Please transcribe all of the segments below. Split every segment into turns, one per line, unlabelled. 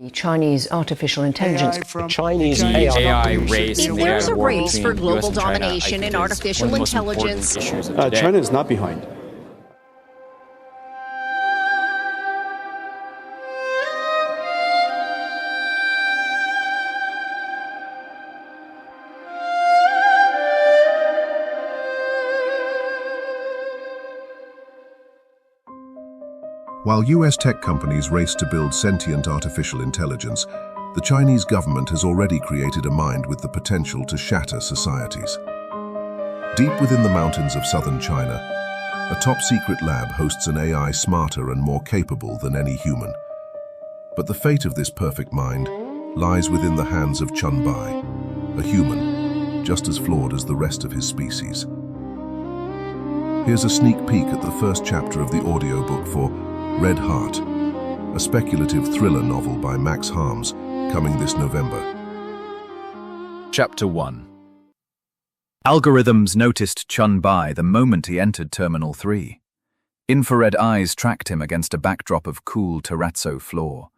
The Chinese artificial intelligence.
The Chinese AI race.
If there's a race for global domination in artificial intelligence,
China is not behind.
While US tech companies race to build sentient artificial intelligence, the Chinese government has already created a mind with the potential to shatter societies. Deep within the mountains of southern China, a top-secret lab hosts an AI smarter and more capable than any human. But the fate of this perfect mind lies within the hands of Chen Bai, a human, just as flawed as the rest of his species. Here's a sneak peek at the first chapter of the audiobook for Red Heart, a speculative thriller novel by Max Harms, coming this November.
Chapter 1. Algorithms noticed Chen Bai the moment he entered Terminal 3. Infrared eyes tracked him against a backdrop of cool terrazzo floor.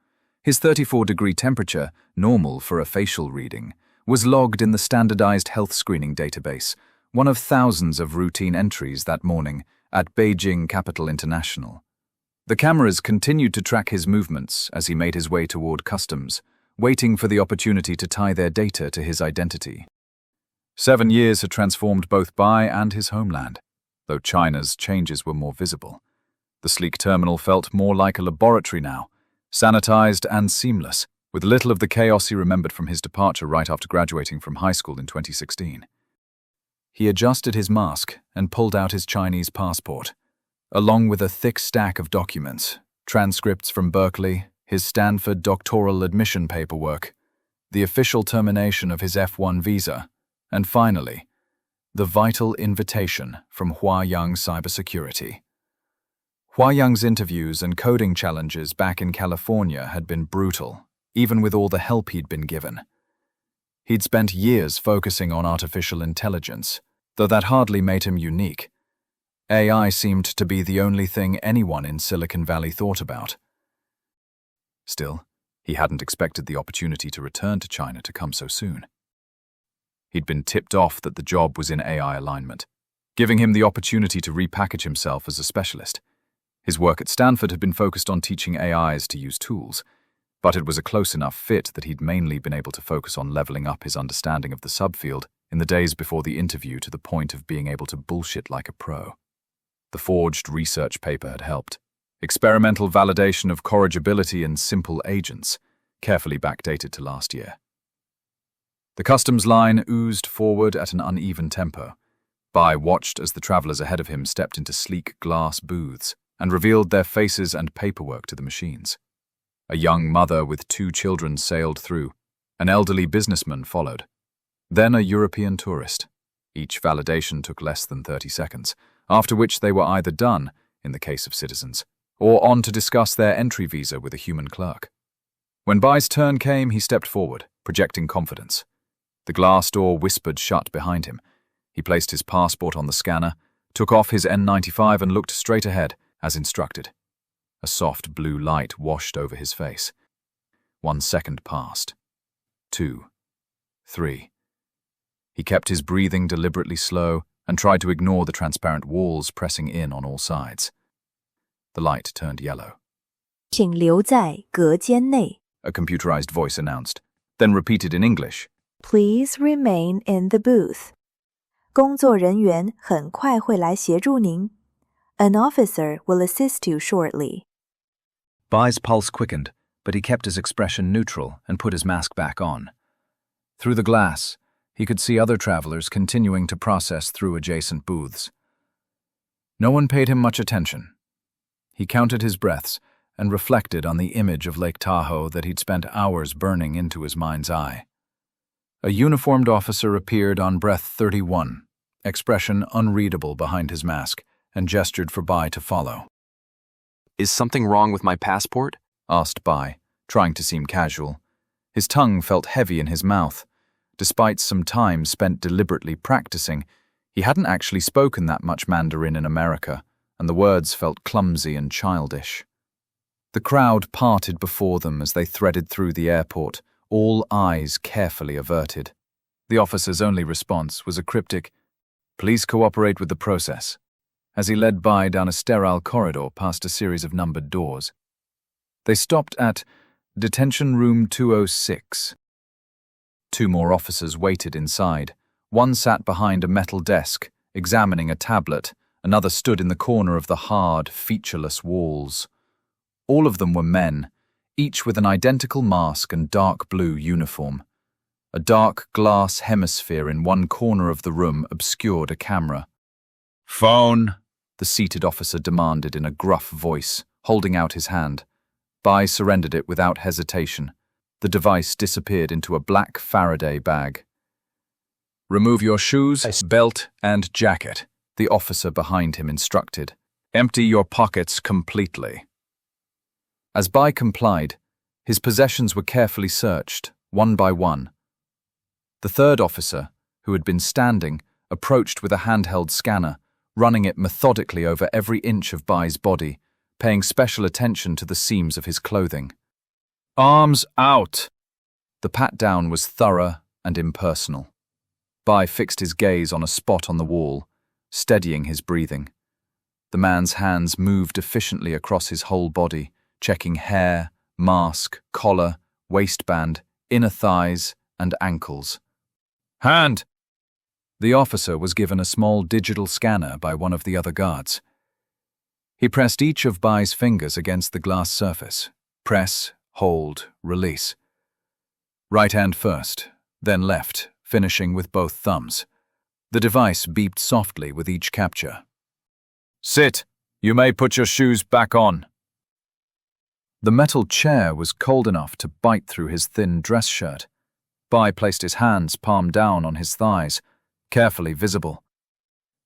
His 34-degree temperature, normal for a facial reading, was logged in the standardized health screening database, one of thousands of routine entries that morning at Beijing Capital International. The cameras continued to track his movements as he made his way toward customs, waiting for the opportunity to tie their data to his identity. 7 years had transformed both Bai and his homeland, though China's changes were more visible. The sleek terminal felt more like a laboratory now, sanitized and seamless, with little of the chaos he remembered from his departure right after graduating from high school in 2016. He adjusted his mask and pulled out his Chinese passport, along with a thick stack of documents, transcripts from Berkeley, his Stanford doctoral admission paperwork, the official termination of his F1 visa, and finally, the vital invitation from Huayang Cybersecurity. Huayang's interviews and coding challenges back in California had been brutal, even with all the help he'd been given. He'd spent years focusing on artificial intelligence, though that hardly made him unique. AI seemed to be the only thing anyone in Silicon Valley thought about. Still, he hadn't expected the opportunity to return to China to come so soon. He'd been tipped off that the job was in AI alignment, giving him the opportunity to repackage himself as a specialist. His work at Stanford had been focused on teaching AIs to use tools, but it was a close enough fit that he'd mainly been able to focus on leveling up his understanding of the subfield in the days before the interview to the point of being able to bullshit like a pro. The forged research paper had helped. Experimental validation of corrigibility in simple agents, carefully backdated to last year. The customs line oozed forward at an uneven tempo. Bai watched as the travelers ahead of him stepped into sleek glass booths and revealed their faces and paperwork to the machines. A young mother with 2 children sailed through. An elderly businessman followed. Then a European tourist. Each validation took less than 30 seconds, after which they were either done, in the case of citizens, or on to discuss their entry visa with a human clerk. When Bai's turn came, he stepped forward, projecting confidence. The glass door whispered shut behind him. He placed his passport on the scanner, took off his N95 and looked straight ahead, as instructed. A soft blue light washed over his face. 1 second passed. 2. 3. He kept his breathing deliberately slow and tried to ignore the transparent walls pressing in on all sides. The light turned yellow.
请留在隔间内.
A computerized voice announced, then repeated in English.
Please remain in the booth. 工作人员很快会来协助您. An officer will assist you shortly.
Bai's pulse quickened, but he kept his expression neutral and put his mask back on. Through the glass, he could see other travelers continuing to process through adjacent booths. No one paid him much attention. He counted his breaths and reflected on the image of Lake Tahoe that he'd spent hours burning into his mind's eye. A uniformed officer appeared on breath 31, expression unreadable behind his mask, and gestured for Bai to follow.
Is something wrong with my passport?
Asked Bai, trying to seem casual. His tongue felt heavy in his mouth. Despite some time spent deliberately practicing, he hadn't actually spoken that much Mandarin in America, and the words felt clumsy and childish. The crowd parted before them as they threaded through the airport, all eyes carefully averted. The officer's only response was a cryptic, "Please cooperate with the process," as he led Bai down a sterile corridor past a series of numbered doors. They stopped at Detention Room 206. 2 more officers waited inside. One sat behind a metal desk, examining a tablet. Another stood in the corner of the hard, featureless walls. All of them were men, each with an identical mask and dark blue uniform. A dark glass hemisphere in one corner of the room obscured a camera. "Phone," the seated officer demanded in a gruff voice, holding out his hand. Bai surrendered it without hesitation. The device disappeared into a black Faraday bag. "Remove your shoes, belt, and jacket," the officer behind him instructed. "Empty your pockets completely." As Bai complied, his possessions were carefully searched, one by one. The third officer, who had been standing, approached with a handheld scanner, running it methodically over every inch of Bai's body, paying special attention to the seams of his clothing. "Arms out!" The pat-down was thorough and impersonal. Bai fixed his gaze on a spot on the wall, steadying his breathing. The man's hands moved efficiently across his whole body, checking hair, mask, collar, waistband, inner thighs, and ankles. "Hand!" The officer was given a small digital scanner by one of the other guards. He pressed each of Bai's fingers against the glass surface. Press, hold, release. Right hand first, then left, finishing with both thumbs. The device beeped softly with each capture. "Sit! You may put your shoes back on." The metal chair was cold enough to bite through his thin dress shirt. Bai placed his hands palm down on his thighs, carefully visible.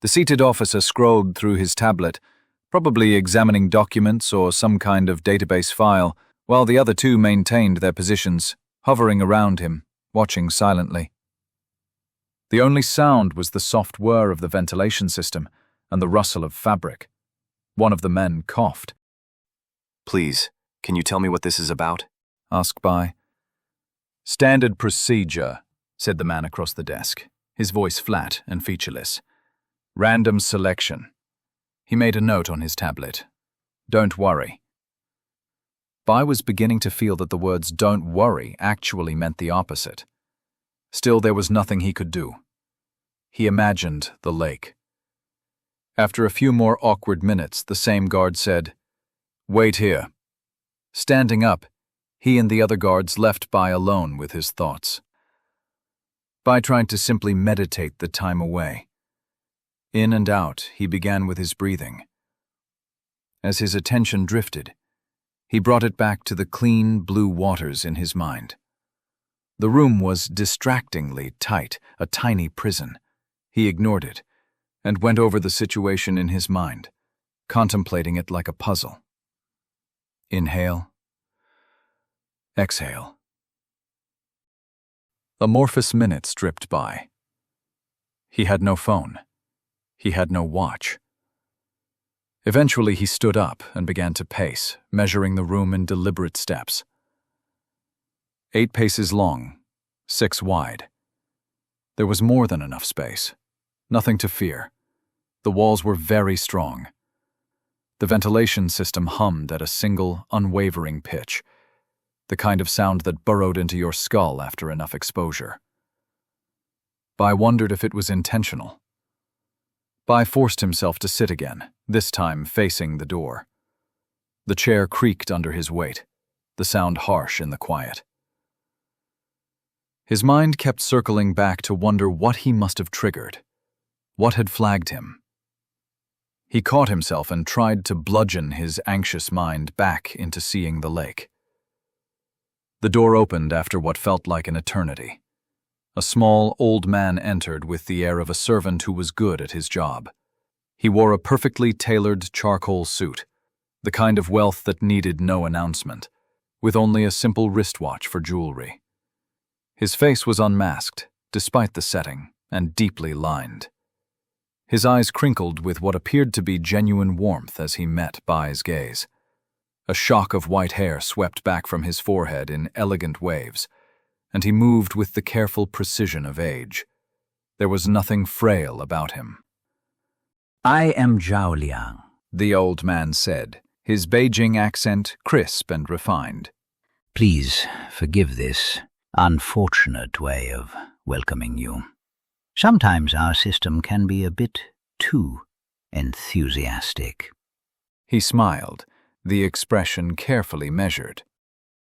The seated officer scrolled through his tablet, probably examining documents or some kind of database file, while the other 2 maintained their positions, hovering around him, watching silently. The only sound was the soft whir of the ventilation system and the rustle of fabric. One of the men coughed.
Please, can you tell me what this is about?
Asked Bai. "Standard procedure," said the man across the desk, his voice flat and featureless. "Random selection." He made a note on his tablet. "Don't worry." Bai was beginning to feel that the words "don't worry" actually meant the opposite. Still, there was nothing he could do. He imagined the lake. After a few more awkward minutes, the same guard said, "Wait here." Standing up, he and the other guards left Bai alone with his thoughts. Bai tried to simply meditate the time away. In and out, he began with his breathing. As his attention drifted, he brought it back to the clean, blue waters in his mind. The room was distractingly tight, a tiny prison. He ignored it, and went over the situation in his mind, contemplating it like a puzzle. Inhale. Exhale. Amorphous minutes dripped by. He had no phone. He had no watch. Eventually he stood up and began to pace, measuring the room in deliberate steps. 8 paces long, 6 wide. There was more than enough space. Nothing to fear. The walls were very strong. The ventilation system hummed at a single, unwavering pitch, the kind of sound that burrowed into your skull after enough exposure. Bai wondered if it was intentional. Bai forced himself to sit again, this time facing the door. The chair creaked under his weight, the sound harsh in the quiet. His mind kept circling back to wonder what he must have triggered, what had flagged him. He caught himself and tried to bludgeon his anxious mind back into seeing the lake. The door opened after what felt like an eternity. A small, old man entered with the air of a servant who was good at his job. He wore a perfectly tailored charcoal suit, the kind of wealth that needed no announcement, with only a simple wristwatch for jewelry. His face was unmasked, despite the setting, and deeply lined. His eyes crinkled with what appeared to be genuine warmth as he met Bai's gaze. A shock of white hair swept back from his forehead in elegant waves, and he moved with the careful precision of age. There was nothing frail about him.
I am Zhao Liang,
the old man said, his Beijing accent crisp and refined.
Please forgive this unfortunate way of welcoming you. Sometimes our system can be a bit too enthusiastic.
He smiled, the expression carefully measured.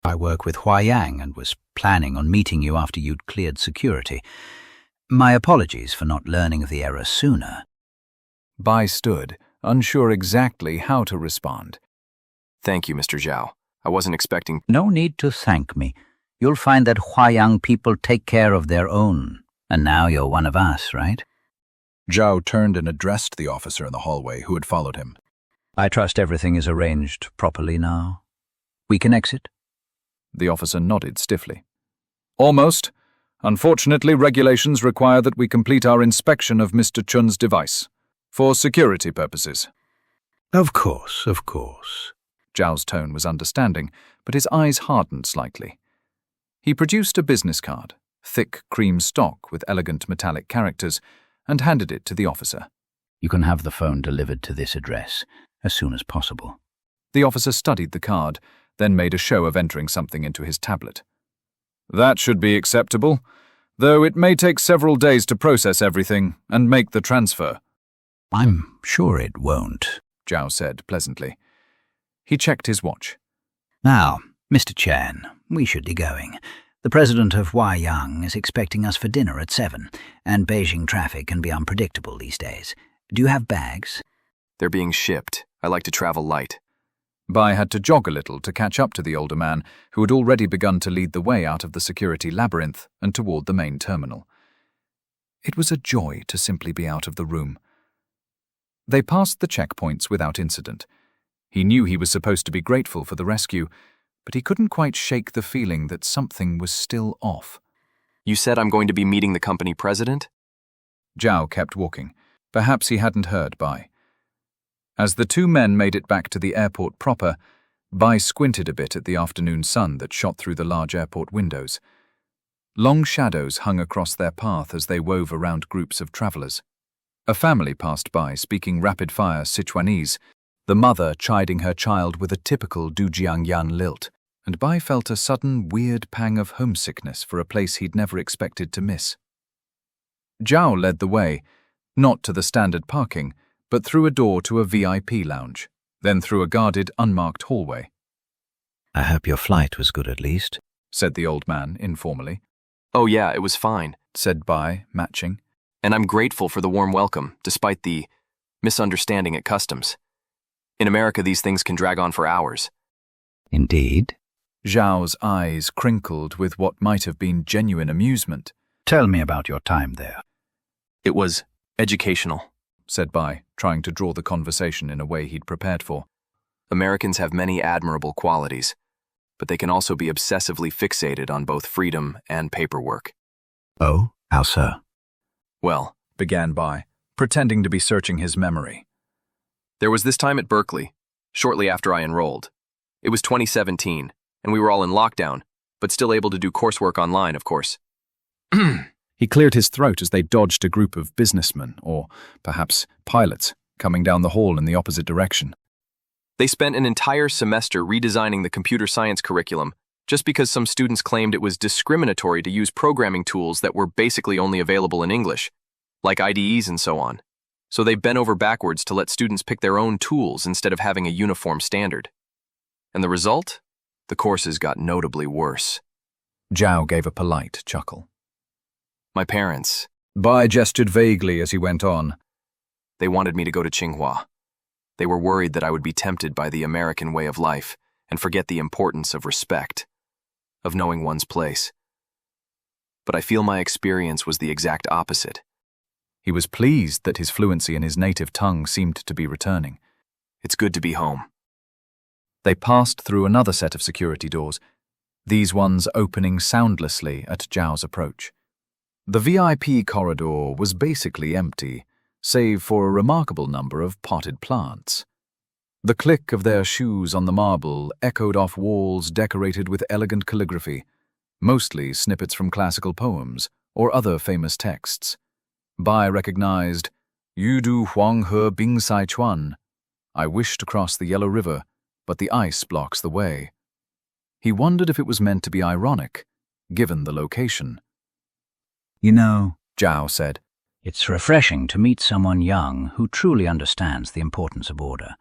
I work with Huayang and was planning on meeting you after you'd cleared security. My apologies for not learning of the error sooner.
Bai stood, unsure exactly how to respond.
Thank you, Mr. Zhao. I wasn't expecting...
No need to thank me. You'll find that Huayang people take care of their own. And now you're one of us, right?
Zhao turned and addressed the officer in the hallway who had followed him.
I trust everything is arranged properly now. We can exit?
The officer nodded stiffly. Almost. Unfortunately, regulations require that we complete our inspection of Mr. Chun's device, for security purposes.
Of course, of course.
Zhao's tone was understanding, but his eyes hardened slightly. He produced a business card, thick cream stock with elegant metallic characters, and handed it to the officer.
You can have the phone delivered to this address as soon as possible.
The officer studied the card, then made a show of entering something into his tablet. That should be acceptable, though it may take several days to process everything and make the transfer.
I'm sure it won't,
Zhao said pleasantly. He checked his watch.
Now, Mr. Chen, we should be going. The president of Huayang is expecting us for dinner at 7, and Beijing traffic can be unpredictable these days. Do you have bags?
They're being shipped. I like to travel light.
Bai had to jog a little to catch up to the older man, who had already begun to lead the way out of the security labyrinth and toward the main terminal. It was a joy to simply be out of the room. They passed the checkpoints without incident. He knew he was supposed to be grateful for the rescue, but he couldn't quite shake the feeling that something was still off.
You said I'm going to be meeting the company president?
Zhao kept walking. Perhaps he hadn't heard Bai. As the two men made it back to the airport proper, Bai squinted a bit at the afternoon sun that shot through the large airport windows. Long shadows hung across their path as they wove around groups of travelers. A family passed by speaking rapid-fire Sichuanese, the mother chiding her child with a typical Dujiangyan lilt, and Bai felt a sudden weird pang of homesickness for a place he'd never expected to miss. Zhao led the way, not to the standard parking, but through a door to a VIP lounge, then through a guarded, unmarked hallway.
I hope your flight was good at least,
said the old man informally.
Oh yeah, it was fine,
said Bai, matching.
And I'm grateful for the warm welcome, despite the misunderstanding at customs. In America, these things can drag on for hours.
Indeed.
Zhao's eyes crinkled with what might have been genuine amusement.
Tell me about your time there.
It was educational,
said Bai, trying to draw the conversation in a way he'd prepared for.
Americans have many admirable qualities, but they can also be obsessively fixated on both freedom and paperwork.
Oh, how so?
Well,
began Bai, pretending to be searching his memory.
There was this time at Berkeley, shortly after I enrolled. It was 2017, and we were all in lockdown, but still able to do coursework online, of course.
He cleared his throat as they dodged a group of businessmen, or perhaps pilots, coming down the hall in the opposite direction.
They spent an entire semester redesigning the computer science curriculum just because some students claimed it was discriminatory to use programming tools that were basically only available in English, like IDEs and so on. So they bent over backwards to let students pick their own tools instead of having a uniform standard. And the result? The courses got notably worse.
Zhao gave a polite chuckle.
My parents.
Bai gestured vaguely as he went on.
They wanted me to go to Tsinghua. They were worried that I would be tempted by the American way of life and forget the importance of respect, of knowing one's place. But I feel my experience was the exact opposite.
He was pleased that his fluency in his native tongue seemed to be returning.
It's good to be home.
They passed through another set of security doors, these ones opening soundlessly at Zhao's approach. The VIP corridor was basically empty, save for a remarkable number of potted plants. The click of their shoes on the marble echoed off walls decorated with elegant calligraphy, mostly snippets from classical poems or other famous texts. Bai recognized, "Yu du huang he bing sai chuan." I wish to cross the Yellow River, but the ice blocks the way. He wondered if it was meant to be ironic, given the location.
You know,
Zhao said,
it's refreshing to meet someone young who truly understands the importance of order.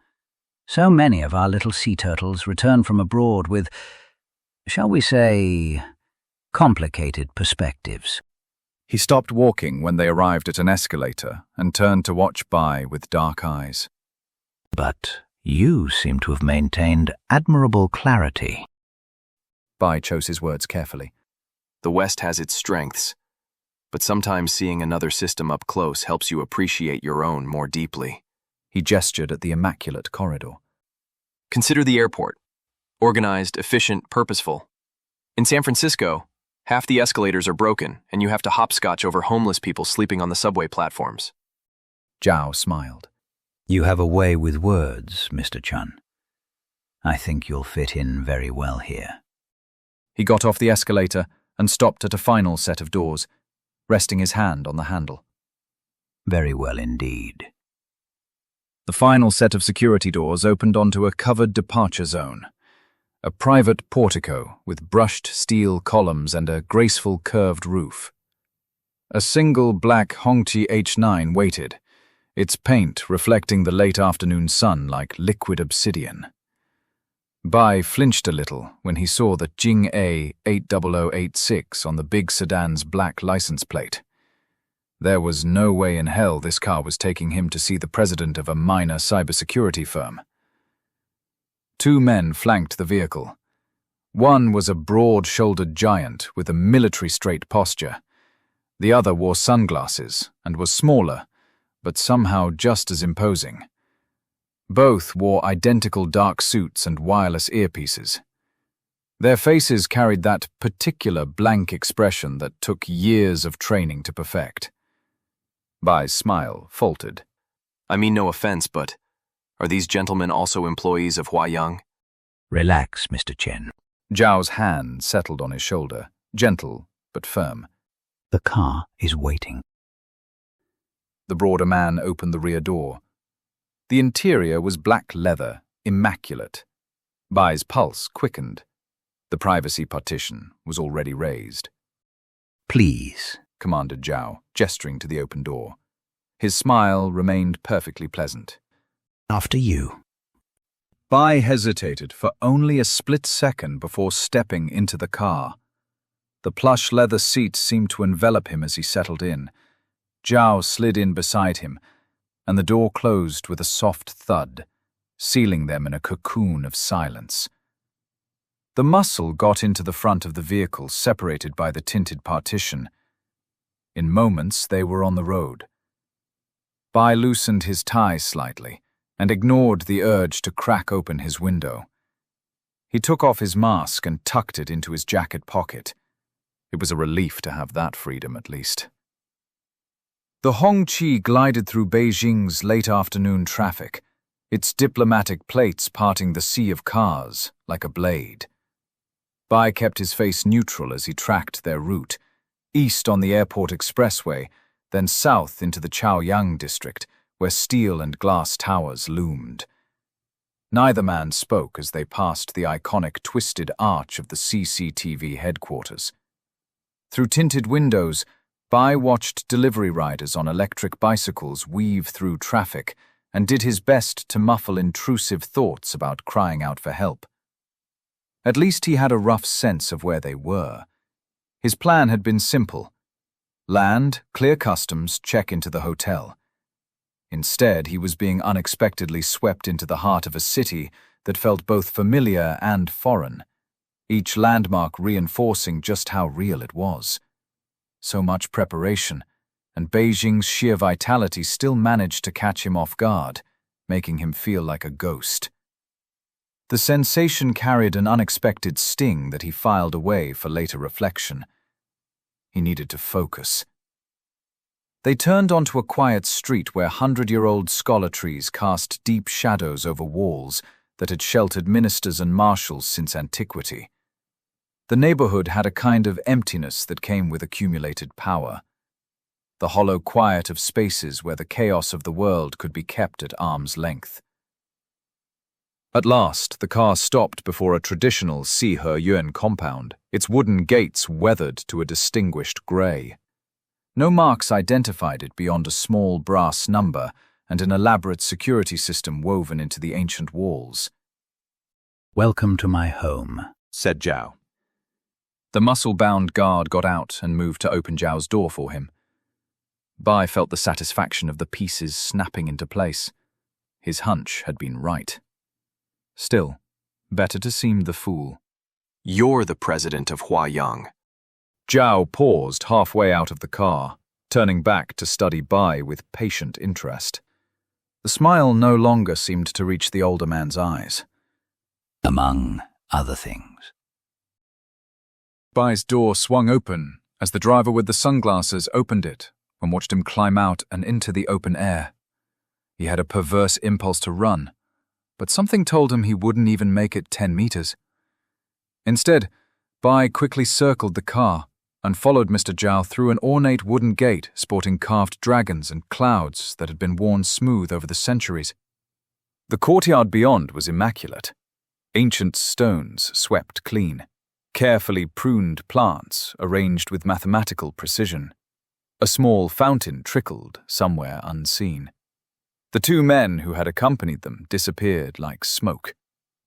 So many of our little sea turtles return from abroad with, shall we say, complicated perspectives.
He stopped walking when they arrived at an escalator and turned to watch Bai with dark eyes.
But you seem to have maintained admirable clarity.
Bai chose his words carefully.
The West has its strengths, but sometimes seeing another system up close helps you appreciate your own more deeply.
He gestured at the immaculate corridor.
Consider the airport. Organized, efficient, purposeful. In San Francisco, half the escalators are broken, and you have to hopscotch over homeless people sleeping on the subway platforms.
Zhao smiled.
You have a way with words, Mr. Chen. I think you'll fit in very well here.
He got off the escalator and stopped at a final set of doors, resting his hand on the handle.
Very well indeed.
The final set of security doors opened onto a covered departure zone, a private portico with brushed steel columns and a graceful curved roof. A single black Hongqi H9 waited, its paint reflecting the late afternoon sun like liquid obsidian. Bai flinched a little when he saw the Jing A 80086 on the big sedan's black license plate. There was no way in hell this car was taking him to see the president of a minor cybersecurity firm. Two men flanked the vehicle. One was a broad-shouldered giant with a military-straight posture. The other wore sunglasses and was smaller, but somehow just as imposing. Both wore identical dark suits and wireless earpieces. Their faces carried that particular blank expression that took years of training to perfect. Bai's smile faltered.
I mean no offense, but are these gentlemen also employees of Huayang?
Relax, Mr. Chen.
Zhao's hand settled on his shoulder, gentle but firm.
The car is waiting.
The broader man opened the rear door. The interior was black leather, immaculate. Bai's pulse quickened. The privacy partition was already raised.
Please,
commanded Zhao, gesturing to the open door. His smile remained perfectly pleasant.
After you.
Bai hesitated for only a split second before stepping into the car. The plush leather seat seemed to envelop him as he settled in. Zhao slid in beside him, and the door closed with a soft thud, sealing them in a cocoon of silence. The muscle got into the front of the vehicle, separated by the tinted partition. In moments, they were on the road. Bai loosened his tie slightly and ignored the urge to crack open his window. He took off his mask and tucked it into his jacket pocket. It was a relief to have that freedom, at least. The Hongqi glided through Beijing's late afternoon traffic, its diplomatic plates parting the sea of cars like a blade. Bai kept his face neutral as he tracked their route, east on the airport expressway, then south into the Chaoyang district, where steel and glass towers loomed. Neither man spoke as they passed the iconic twisted arch of the CCTV headquarters. Through tinted windows, Bai watched delivery riders on electric bicycles weave through traffic and did his best to muffle intrusive thoughts about crying out for help. At least he had a rough sense of where they were. His plan had been simple. Land, clear customs, check into the hotel. Instead, he was being unexpectedly swept into the heart of a city that felt both familiar and foreign, each landmark reinforcing just how real it was. So much preparation, and Beijing's sheer vitality still managed to catch him off guard, making him feel like a ghost. The sensation carried an unexpected sting that he filed away for later reflection. He needed to focus. They turned onto a quiet street where 100-year-old scholar trees cast deep shadows over walls that had sheltered ministers and marshals since antiquity. The neighborhood had a kind of emptiness that came with accumulated power, the hollow quiet of spaces where the chaos of the world could be kept at arm's length. At last, the car stopped before a traditional Si-He-Yuan compound, its wooden gates weathered to a distinguished grey. No marks identified it beyond a small brass number and an elaborate security system woven into the ancient walls.
"Welcome to my home,"
said Zhao. The muscle-bound guard got out and moved to open Zhao's door for him. Bai felt the satisfaction of the pieces snapping into place. His hunch had been right. Still, better to seem the fool.
You're the president of Huayang.
Zhao paused halfway out of the car, turning back to study Bai with patient interest. The smile no longer seemed to reach the older man's eyes.
"Among other things."
Bai's door swung open as the driver with the sunglasses opened it and watched him climb out and into the open air. He had a perverse impulse to run, but something told him he wouldn't even make it 10 meters. Instead, Bai quickly circled the car and followed Mr. Zhao through an ornate wooden gate sporting carved dragons and clouds that had been worn smooth over the centuries. The courtyard beyond was immaculate. Ancient stones swept clean, carefully pruned plants arranged with mathematical precision. A small fountain trickled somewhere unseen. The two men who had accompanied them disappeared like smoke,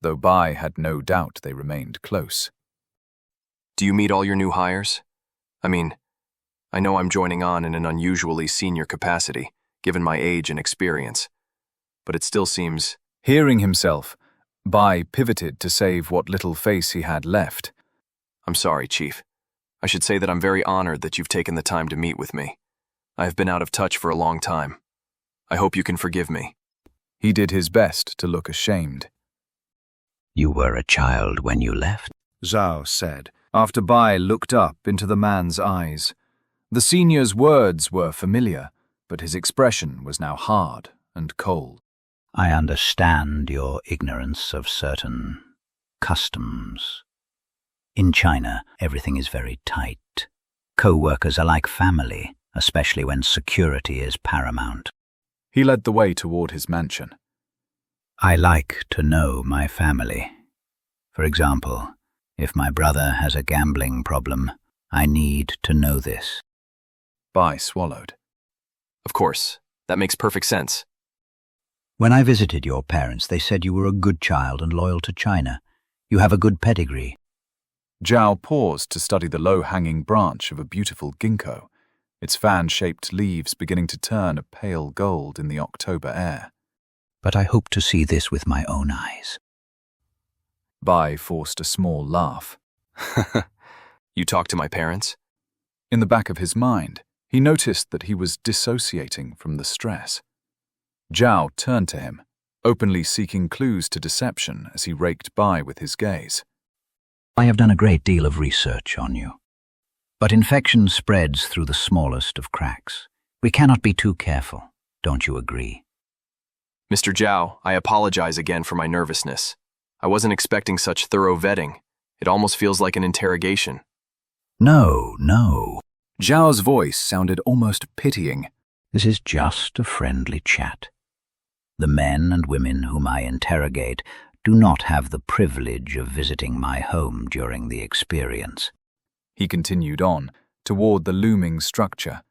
though Bai had no doubt they remained close.
Do you meet all your new hires? I mean, I know I'm joining on in an unusually senior capacity, given my age and experience, but it still seems...
Hearing himself, Bai pivoted to save what little face he had left.
I'm sorry, Chief. I should say that I'm very honored that you've taken the time to meet with me. I have been out of touch for a long time. I hope you can forgive me.
He did his best to look ashamed.
"You were a child when you left,"
Zhao said, after Bai looked up into the man's eyes. The senior's words were familiar, but his expression was now hard and cold.
"I understand your ignorance of certain customs. In China, everything is very tight. Co-workers are like family, especially when security is paramount."
He led the way toward his mansion.
"I like to know my family. For example, if my brother has a gambling problem, I need to know this."
Bai swallowed.
Of course, that makes perfect sense.
"When I visited your parents, they said you were a good child and loyal to China. You have a good pedigree."
Zhao paused to study the low-hanging branch of a beautiful ginkgo, its fan-shaped leaves beginning to turn a pale gold in the October air.
"But I hope to see this with my own eyes."
Bai forced a small laugh.
You talked to my parents?
In the back of his mind, he noticed that he was dissociating from the stress. Zhao turned to him, openly seeking clues to deception as he raked Bai with his gaze.
"I have done a great deal of research on you. But infection spreads through the smallest of cracks. We cannot be too careful. Don't you agree?"
Mr. Zhao, I apologize again for my nervousness. I wasn't expecting such thorough vetting. It almost feels like an interrogation.
No.
Zhao's voice sounded almost pitying.
This is just a friendly chat. The men and women whom I interrogate do not have the privilege of visiting my home during the experience.
He continued on, toward the looming structure.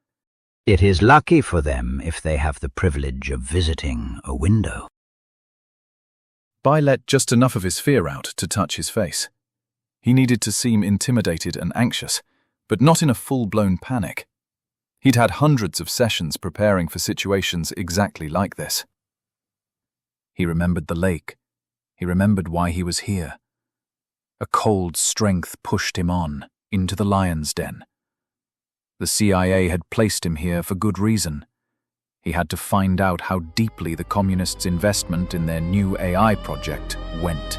It is lucky for them if they have the privilege of visiting a window.
Bai let just enough of his fear out to touch his face. He needed to seem intimidated and anxious, but not in a full-blown panic. He'd had hundreds of sessions preparing for situations exactly like this. He remembered the lake. He remembered why he was here. A cold strength pushed him on, into the lion's den. The CIA had placed him here for good reason. He had to find out how deeply the communists' investment in their new AI project went.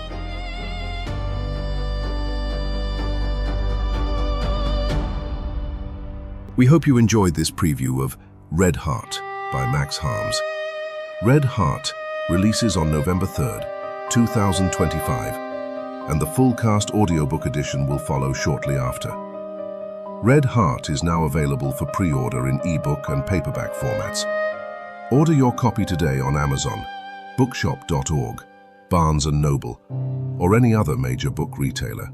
We hope you enjoyed this preview of Red Heart by Max Harms. Red Heart releases on November 3rd, 2025, and the full-cast audiobook edition will follow shortly after. Red Heart is now available for pre-order in ebook and paperback formats. Order your copy today on Amazon, bookshop.org, Barnes & Noble, or any other major book retailer.